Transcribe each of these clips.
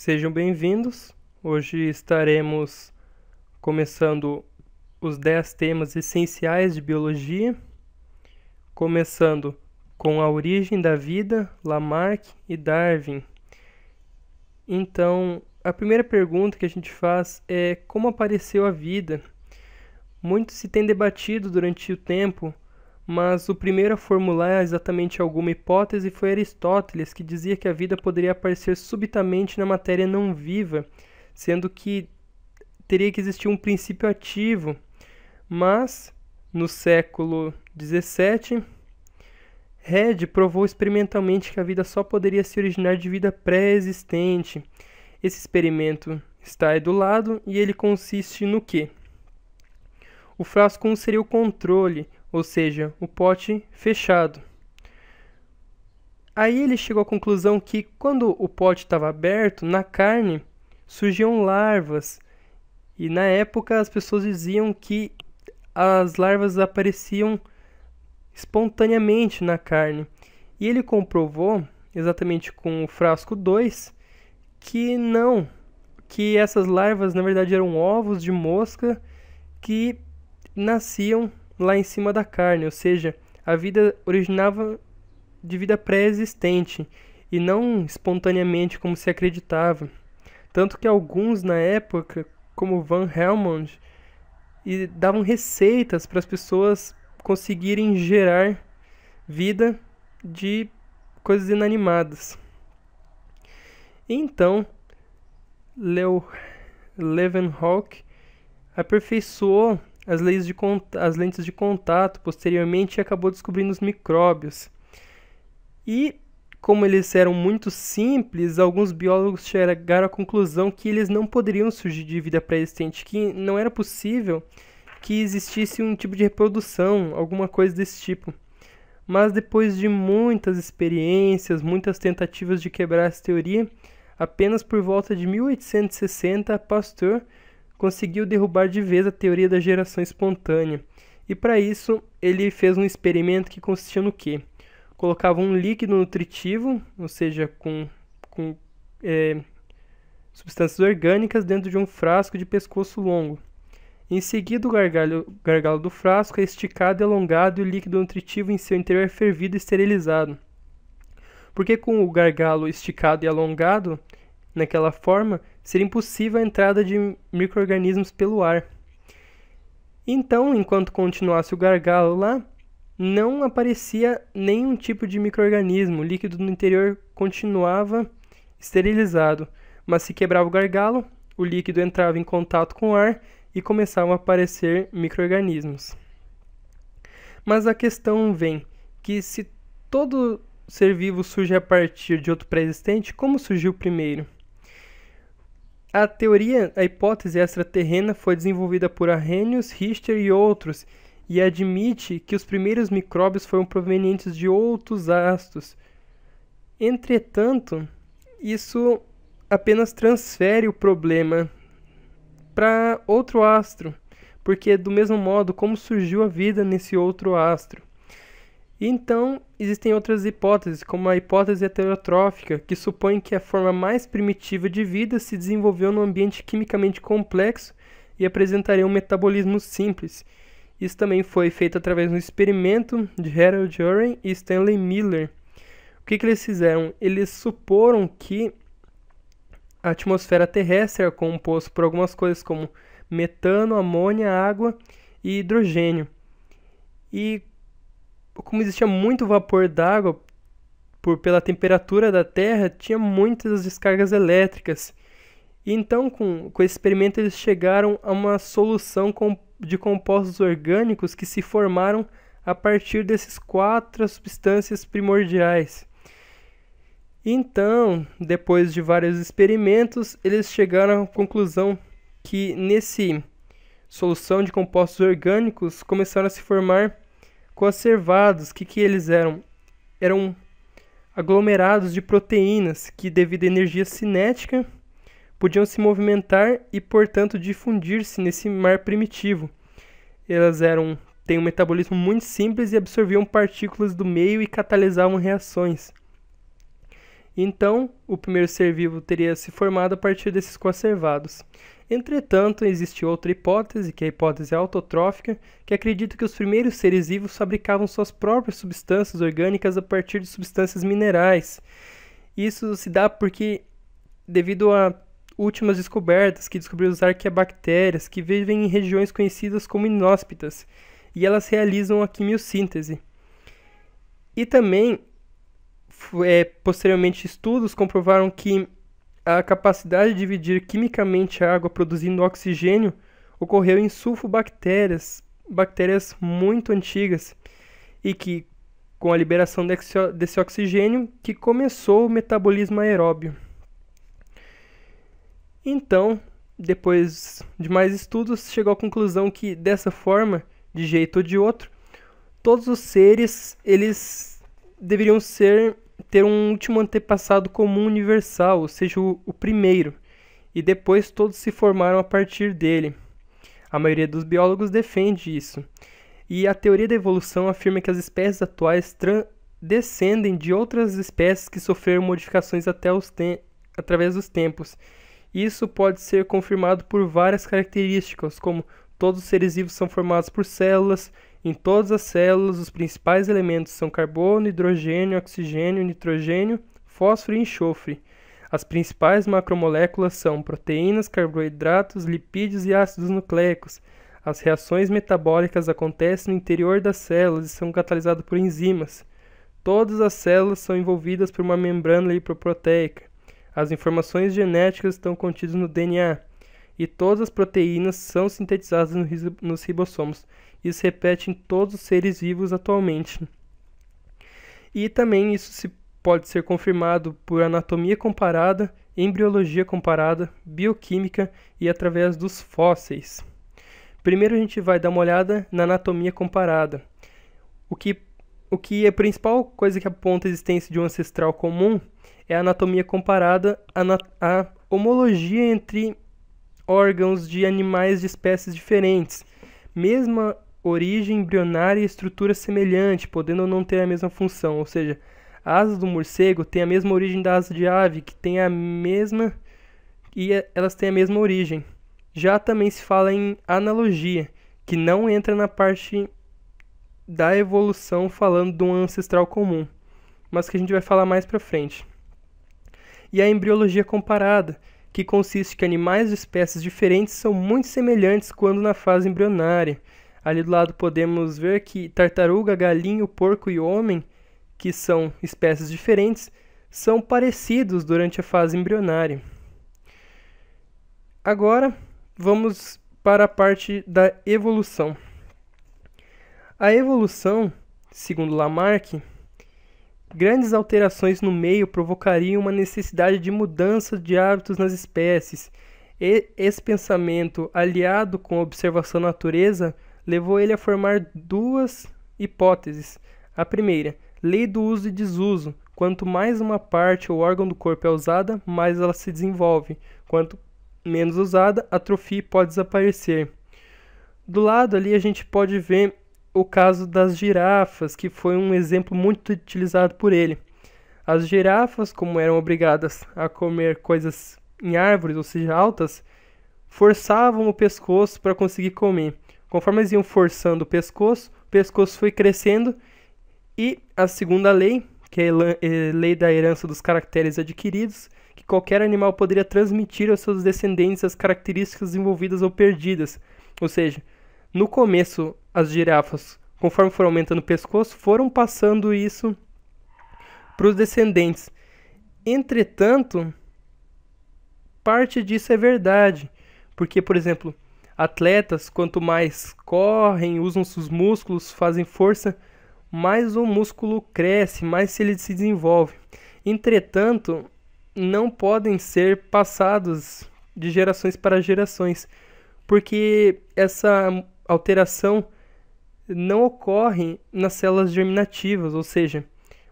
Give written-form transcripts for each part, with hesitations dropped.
Sejam bem-vindos. Hoje estaremos começando os 10 temas essenciais de biologia, começando com a origem da vida, Lamarck e Darwin. Então, a primeira pergunta que a gente faz é como apareceu a vida? Muito se tem debatido durante o tempo, mas o primeiro a formular exatamente alguma hipótese foi Aristóteles, que dizia que a vida poderia aparecer subitamente na matéria não viva, sendo que teria que existir um princípio ativo. Mas, no século XVII, Reid provou experimentalmente que a vida só poderia se originar de vida pré-existente. Esse experimento está aí do lado e ele consiste no quê? O frasco 1 seria o controle, ou seja, o pote fechado. Aí ele chegou à conclusão que quando o pote estava aberto, na carne surgiam larvas. E na época as pessoas diziam que as larvas apareciam espontaneamente na carne. E ele comprovou, exatamente com o frasco 2, que não, que essas larvas na verdade eram ovos de mosca que nasciam lá em cima da carne, ou seja, a vida originava de vida pré-existente e não espontaneamente como se acreditava. Tanto que alguns na época, como Van Helmont, davam receitas para as pessoas conseguirem gerar vida de coisas inanimadas. Então, Leeuwenhoek aperfeiçoou as lentes de contato posteriormente e acabou descobrindo os micróbios. E, como eles eram muito simples, alguns biólogos chegaram à conclusão que eles não poderiam surgir de vida pré-existente, que não era possível que existisse um tipo de reprodução, alguma coisa desse tipo. Mas depois de muitas experiências, muitas tentativas de quebrar essa teoria, apenas por volta de 1860, Pasteur conseguiu derrubar de vez a teoria da geração espontânea. E para isso, ele fez um experimento que consistia no quê? Colocava um líquido nutritivo, ou seja, com substâncias orgânicas dentro de um frasco de pescoço longo. Em seguida, o gargalo do frasco é esticado e alongado e o líquido nutritivo em seu interior é fervido e esterilizado. Porque com o gargalo esticado e alongado, naquela forma, seria impossível a entrada de micro-organismos pelo ar. Então, enquanto continuasse o gargalo lá, não aparecia nenhum tipo de micro-organismo. O líquido no interior continuava esterilizado. Mas se quebrava o gargalo, o líquido entrava em contato com o ar e começavam a aparecer micro-organismos. Mas a questão vem que se todo ser vivo surge a partir de outro pré-existente, como surgiu primeiro? A hipótese extraterrena foi desenvolvida por Arrhenius, Richter e outros, e admite que os primeiros micróbios foram provenientes de outros astros. Entretanto, isso apenas transfere o problema para outro astro, porque do mesmo modo como surgiu a vida nesse outro astro. Então, existem outras hipóteses, como a hipótese heterotrófica, que supõe que a forma mais primitiva de vida se desenvolveu num ambiente quimicamente complexo e apresentaria um metabolismo simples. Isso também foi feito através de um experimento de Harold Urey e Stanley Miller. O que eles fizeram? Eles suporam que a atmosfera terrestre era composta por algumas coisas como metano, amônia, água e hidrogênio. E como existia muito vapor d'água pela temperatura da Terra, tinha muitas descargas elétricas. E então, com esse experimento, eles chegaram a uma solução de compostos orgânicos que se formaram a partir desses 4 substâncias primordiais. Então, depois de vários experimentos, eles chegaram à conclusão que nesse solução de compostos orgânicos começaram a se formar coacervados. O que eles eram? Eram aglomerados de proteínas que, devido à energia cinética, podiam se movimentar e, portanto, difundir-se nesse mar primitivo. Elas têm um metabolismo muito simples e absorviam partículas do meio e catalisavam reações. Então, o primeiro ser vivo teria se formado a partir desses coacervados. Entretanto, existe outra hipótese, que é a hipótese autotrófica, que acredita que os primeiros seres vivos fabricavam suas próprias substâncias orgânicas a partir de substâncias minerais. Isso se dá porque, devido a últimas descobertas que descobriram os arqueabactérias, que vivem em regiões conhecidas como inóspitas, e elas realizam a quimiossíntese. E também, posteriormente, estudos comprovaram que a capacidade de dividir quimicamente a água produzindo oxigênio ocorreu em sulfobactérias, bactérias muito antigas, e que, com a liberação desse oxigênio, que começou o metabolismo aeróbio. Então, depois de mais estudos, chegou à conclusão que, dessa forma, de jeito ou de outro, todos os seres, eles deveriam ter um último antepassado comum universal, ou seja, o primeiro, e depois todos se formaram a partir dele. A maioria dos biólogos defende isso. E a teoria da evolução afirma que as espécies atuais descendem de outras espécies que sofreram modificações através dos tempos. Isso pode ser confirmado por várias características, como todos os seres vivos são formados por células. Em todas as células, os principais elementos são carbono, hidrogênio, oxigênio, nitrogênio, fósforo e enxofre. As principais macromoléculas são proteínas, carboidratos, lipídios e ácidos nucleicos. As reações metabólicas acontecem no interior das células e são catalisadas por enzimas. Todas as células são envolvidas por uma membrana lipoproteica. As informações genéticas estão contidas no DNA. E todas as proteínas são sintetizadas nos ribossomos. Isso se repete em todos os seres vivos atualmente. E também isso pode ser confirmado por anatomia comparada, embriologia comparada, bioquímica e através dos fósseis. Primeiro a gente vai dar uma olhada na anatomia comparada. O que é a principal coisa que aponta a existência de um ancestral comum é a anatomia comparada, a homologia entre órgãos de animais de espécies diferentes. Mesma origem embrionária e estrutura semelhante, podendo ou não ter a mesma função. Ou seja, a asa do morcego tem a mesma origem da asa de ave, que tem a mesma... elas têm a mesma origem. Já também se fala em analogia, que não entra na parte da evolução falando de um ancestral comum, mas que a gente vai falar mais pra frente. E a embriologia comparada, que consiste que animais de espécies diferentes são muito semelhantes quando na fase embrionária. Ali do lado podemos ver que tartaruga, galinho, porco e homem, que são espécies diferentes, são parecidos durante a fase embrionária. Agora, vamos para a parte da evolução. A evolução, segundo Lamarck, grandes alterações no meio provocariam uma necessidade de mudança de hábitos nas espécies. E esse pensamento, aliado com a observação da natureza, levou ele a formar duas hipóteses. A primeira, lei do uso e desuso. Quanto mais uma parte ou órgão do corpo é usada, mais ela se desenvolve. Quanto menos usada, atrofia e pode desaparecer. Do lado ali a gente pode ver o caso das girafas, que foi um exemplo muito utilizado por ele. As girafas, como eram obrigadas a comer coisas em árvores, ou seja, altas, forçavam o pescoço para conseguir comer. Conforme eles iam forçando o pescoço foi crescendo, e a segunda lei, que é a lei da herança dos caracteres adquiridos, que qualquer animal poderia transmitir aos seus descendentes as características desenvolvidas ou perdidas. Ou seja, no começo, as girafas, conforme foram aumentando o pescoço, foram passando isso para os descendentes. Entretanto, parte disso é verdade, porque, por exemplo, atletas, quanto mais correm, usam seus músculos, fazem força, mais o músculo cresce, mais ele se desenvolve. Entretanto, não podem ser passados de gerações para gerações, porque essa alteração não ocorre nas células germinativas, ou seja,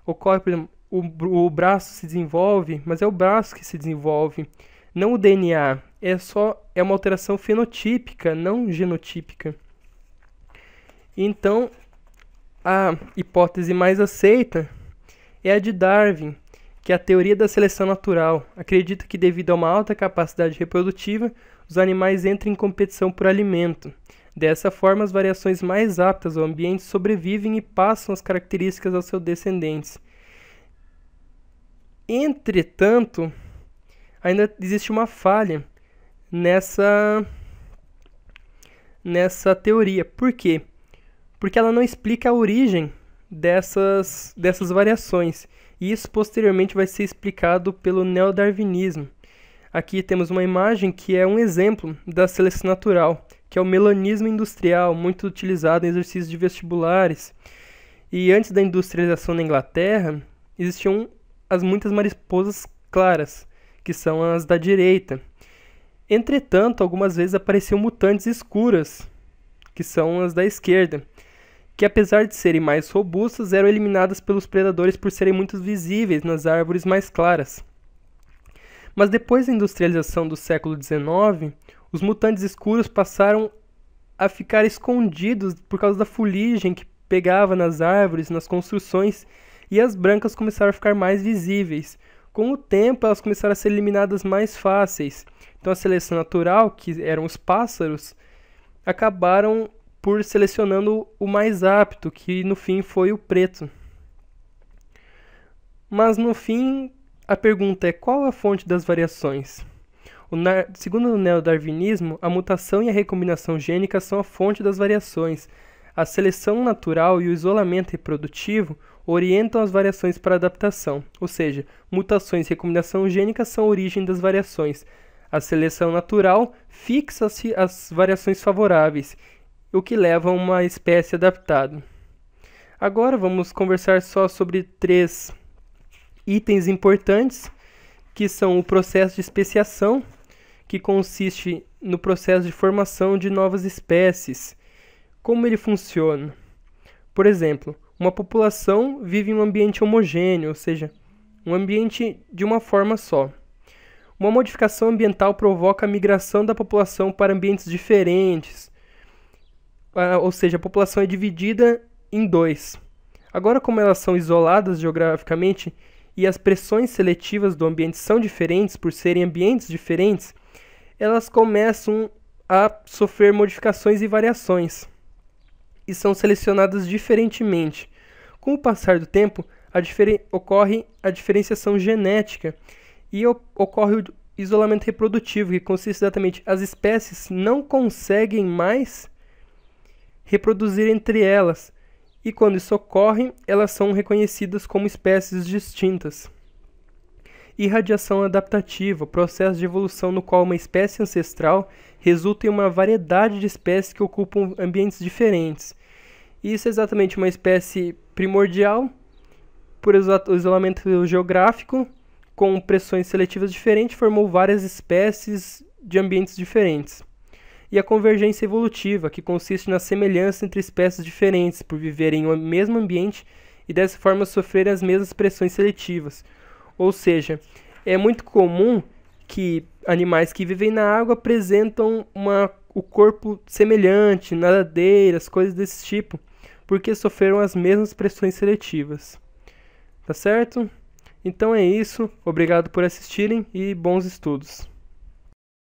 ocorre, por exemplo, o braço se desenvolve, mas é o braço que se desenvolve, não o DNA. É uma alteração fenotípica, não genotípica. Então, a hipótese mais aceita é a de Darwin, que é a teoria da seleção natural. Acredita que devido a uma alta capacidade reprodutiva, os animais entram em competição por alimento. Dessa forma, as variações mais aptas ao ambiente sobrevivem e passam as características aos seus descendentes. Entretanto, ainda existe uma falha nessa teoria. Por quê? Porque ela não explica a origem dessas variações. E isso posteriormente vai ser explicado pelo neodarwinismo. Aqui temos uma imagem que é um exemplo da seleção natural, que é o melanismo industrial, muito utilizado em exercícios de vestibulares. E antes da industrialização na Inglaterra, existiam muitas mariposas claras, que são as da direita. Entretanto, algumas vezes apareciam mutantes escuras, que são as da esquerda, que apesar de serem mais robustas, eram eliminadas pelos predadores por serem muito visíveis nas árvores mais claras. Mas depois da industrialização do século XIX, os mutantes escuros passaram a ficar escondidos por causa da fuligem que pegava nas árvores, nas construções, e as brancas começaram a ficar mais visíveis. Com o tempo, elas começaram a ser eliminadas mais fáceis. Então, a seleção natural, que eram os pássaros, acabaram por selecionando o mais apto, que no fim foi o preto. Mas no fim, a pergunta é: qual a fonte das variações? Segundo o neodarwinismo, a mutação e a recombinação gênica são a fonte das variações. A seleção natural e o isolamento reprodutivo orientam as variações para adaptação, ou seja, mutações e recombinação gênica são a origem das variações. A seleção natural fixa as variações favoráveis, o que leva a uma espécie adaptada. Agora vamos conversar só sobre 3 itens importantes, que são o processo de especiação, que consiste no processo de formação de novas espécies. Como ele funciona? Por exemplo, uma população vive em um ambiente homogêneo, ou seja, um ambiente de uma forma só. Uma modificação ambiental provoca a migração da população para ambientes diferentes, ou seja, a população é dividida em 2. Agora, como elas são isoladas geograficamente e as pressões seletivas do ambiente são diferentes por serem ambientes diferentes, elas começam a sofrer modificações e variações e são selecionadas diferentemente. Com o passar do tempo, ocorre a diferenciação genética e ocorre o isolamento reprodutivo, que consiste exatamente as espécies não conseguem mais reproduzir entre elas, e quando isso ocorre, elas são reconhecidas como espécies distintas. Irradiação adaptativa, processo de evolução no qual uma espécie ancestral resulta em uma variedade de espécies que ocupam ambientes diferentes. Isso é exatamente uma espécie primordial, por isolamento geográfico, com pressões seletivas diferentes, formou várias espécies de ambientes diferentes. E a convergência evolutiva, que consiste na semelhança entre espécies diferentes por viverem no mesmo ambiente e dessa forma sofrerem as mesmas pressões seletivas. Ou seja, é muito comum que animais que vivem na água apresentam o corpo semelhante, nadadeiras, coisas desse tipo, porque sofreram as mesmas pressões seletivas. Tá certo? Então é isso. Obrigado por assistirem e bons estudos.